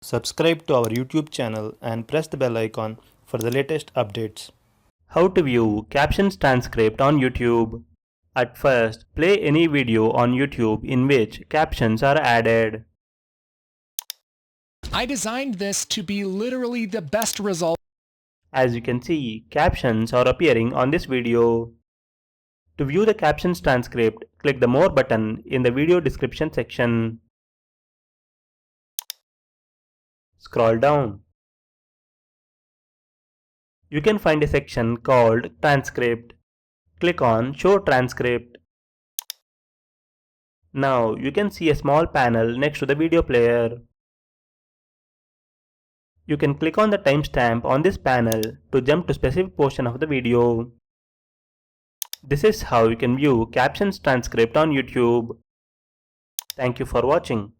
Subscribe to our YouTube channel and press the bell icon for the latest updates. How to view Captions Transcript on YouTube. At first, play any video on YouTube in which captions are added. I designed this to be literally the best result. As you can see, captions are appearing on this video. To view the Captions Transcript, click the More button in the video description section. Scroll down. You can find a section called Transcript. Click on Show Transcript. Now you can see a small panel next to the video player. You can click on the timestamp on this panel to jump to specific portion of the video. This is how you can view Captions Transcript on YouTube. Thank you for watching.